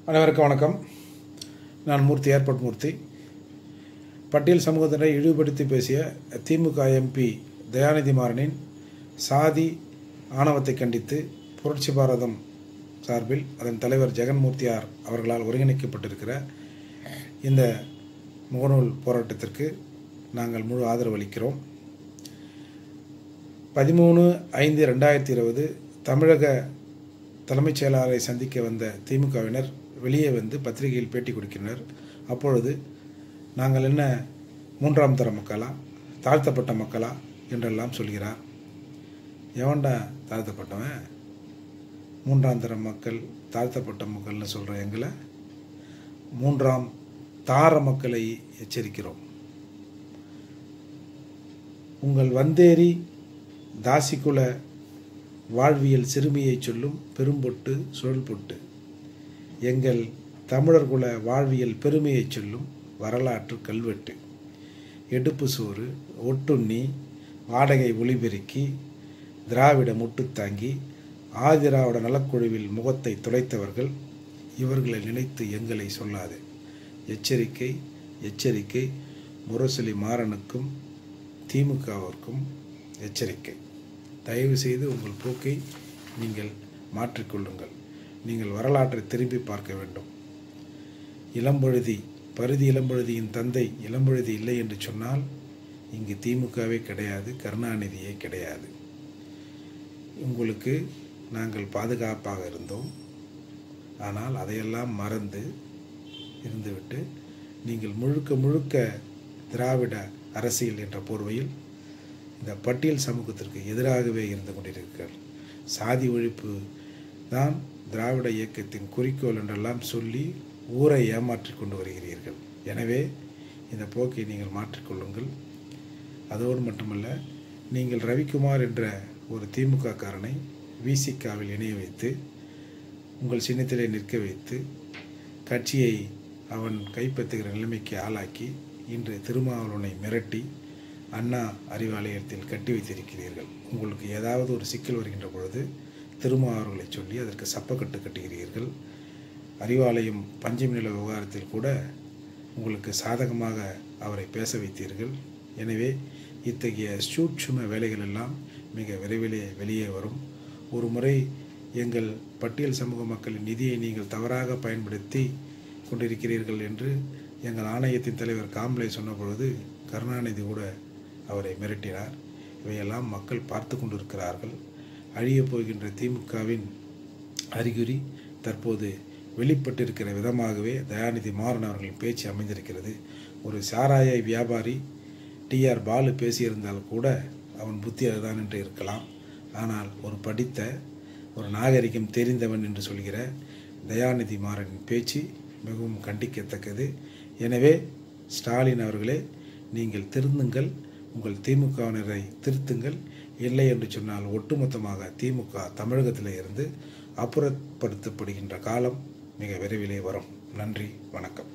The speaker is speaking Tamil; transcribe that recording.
அனைவருக்கும் வணக்கம். நான் மூர்த்தி, ஏர்போர்ட் மூர்த்தி. பட்டியல் சமூகத்தினரை இழிவுபடுத்தி பேசிய திமுக எம்பி தயாநிதி மாறனின் சாதி ஆணவத்தை கண்டித்து புரட்சி பாரதம் சார்பில் அதன் தலைவர் ஜெகன்மூர்த்தியார் அவர்களால் ஒருங்கிணைக்கப்பட்டிருக்கிற இந்த முகநூல் போராட்டத்திற்கு நாங்கள் முழு ஆதரவு அளிக்கிறோம். 13/5/2020 தமிழக தலைமைச் செயலாளரை சந்திக்க வந்த திமுகவினர் வெளியே வந்து பத்திரிகையில் பேட்டி கொடுக்கின்றனர். அப்பொழுது நாங்கள் என்ன மூன்றாம் தர மக்களா, தாழ்த்தப்பட்ட மக்களா என்றெல்லாம் சொல்கிறார். எவன்டா தாழ்த்தப்பட்டவன்? மூன்றாம் தர மக்கள், தாழ்த்தப்பட்ட மக்கள்னு சொல்கிற எங்களை மூன்றாம் தார மக்களை எச்சரிக்கிறோம். உங்கள் வந்தேரி தாசிக்குல வாழ்வியல் சிறுமியை சொல்லும் பெரும்பொட்டு சுழல் பொட்டு, எங்கள் தமிழர்குல வாழ்வியல் பெருமையை சொல்லும் வரலாற்று கல்வெட்டு, எடுப்பு சோறு, ஒட்டுண்ணி, வாடகை ஒளிபெருக்கி, திராவிட முட்டுத்தாங்கி, ஆதிராவிட நலக்குழுவில் முகத்தை துடைத்தவர்கள் இவர்களை நினைத்து எங்களை சொல்லாது. எச்சரிக்கை, எச்சரிக்கை. முரசொலி மாறனுக்கும் திமுகவிற்கும் எச்சரிக்கை. தயவு செய்து உங்கள் போக்கை நீங்கள் மாற்றிக்கொள்ளுங்கள். நீங்கள் வரலாற்றை திரும்பி பார்க்க வேண்டும். இளம்பொழுதி, பருதி இளம்பொழுதியின் தந்தை இளம்பொழுதி இல்லை என்று சொன்னால் இங்கு திமுகவே கிடையாது, கருணாநிதியே கிடையாது. உங்களுக்கு நாங்கள் பாதுகாப்பாக இருந்தோம். ஆனால் அதையெல்லாம் மறந்து இருந்துவிட்டு நீங்கள் முழுக்க முழுக்க திராவிட அரசியல் என்ற போர்வையில் இந்த பட்டியல் சமூகத்திற்கு எதிராகவே இருந்து கொண்டிருக்கிறீர்கள். சாதி ஒழிப்பு தான் திராவிட இயக்கத்தின் குறிக்கோள் என்றெல்லாம் சொல்லி ஊரை ஏமாற்றி கொண்டு வருகிறீர்கள். எனவே இந்த போக்கை நீங்கள் மாற்றிக்கொள்ளுங்கள். அதோடு மட்டுமல்ல, நீங்கள் ரவிக்குமார் என்ற ஒரு திமுக காரனை விசிகாவில் இணைய வைத்து உங்கள் சின்னத்திலே நிற்க வைத்து கட்சியை அவன் கைப்பற்றுகிற நிலைமைக்கு ஆளாக்கி இன்று திருமாவளவனை மிரட்டி அண்ணா அறிவாலயத்தில் கட்டி வைத்திருக்கிறீர்கள். உங்களுக்கு ஏதாவது ஒரு சிக்கல் வருகின்ற பொழுது திருமாவளவர்களை சொல்லி அதற்கு சப்பக்கட்டு கட்டுகிறீர்கள். அறிவாலயம் பஞ்சமி நில விவகாரத்தில் கூட உங்களுக்கு சாதகமாக அவரை பேச வைத்தீர்கள். எனவே இத்தகைய சூட்சும வேலைகள் எல்லாம் மிக விரைவிலே வெளியே வரும். ஒரு முறை எங்கள் பட்டியல் சமூக மக்களின் நிதியை நீங்கள் தவறாக பயன்படுத்தி கொண்டிருக்கிறீர்கள் என்று எங்கள் ஆணையத்தின் தலைவர் காம்ப்ளே சொன்ன பொழுது கருணாநிதி கூட அவரை மிரட்டினார். இவையெல்லாம் மக்கள் பார்த்து கொண்டிருக்கிறார்கள். அழியப் போகின்ற திமுகவின் அறிகுறி தற்போது வெளிப்பட்டிருக்கிற விதமாகவே தயாநிதி மாறன் அவர்களின் பேச்சு அமைந்திருக்கிறது. ஒரு சாராய வியாபாரி டிஆர் பாலு பேசியிருந்தால் கூட அவன் புத்தி அதுதான் என்று இருக்கலாம். ஆனால் ஒரு படித்த, ஒரு நாகரிகம் தெரிந்தவன் என்று சொல்கிற தயாநிதி மாறனின் பேச்சு மிகவும் கண்டிக்கத்தக்கது. எனவே ஸ்டாலின் அவர்களே, நீங்கள் திருந்துங்கள், உங்கள் திமுகவினரை திருத்துங்கள். இல்லை என்று சொன்னால் ஒட்டுமொத்தமாக திமுக தமிழகத்திலே இருந்து அப்புறப்படுத்தப்படுகின்ற காலம் மிக விரைவிலே வரும். நன்றி, வணக்கம்.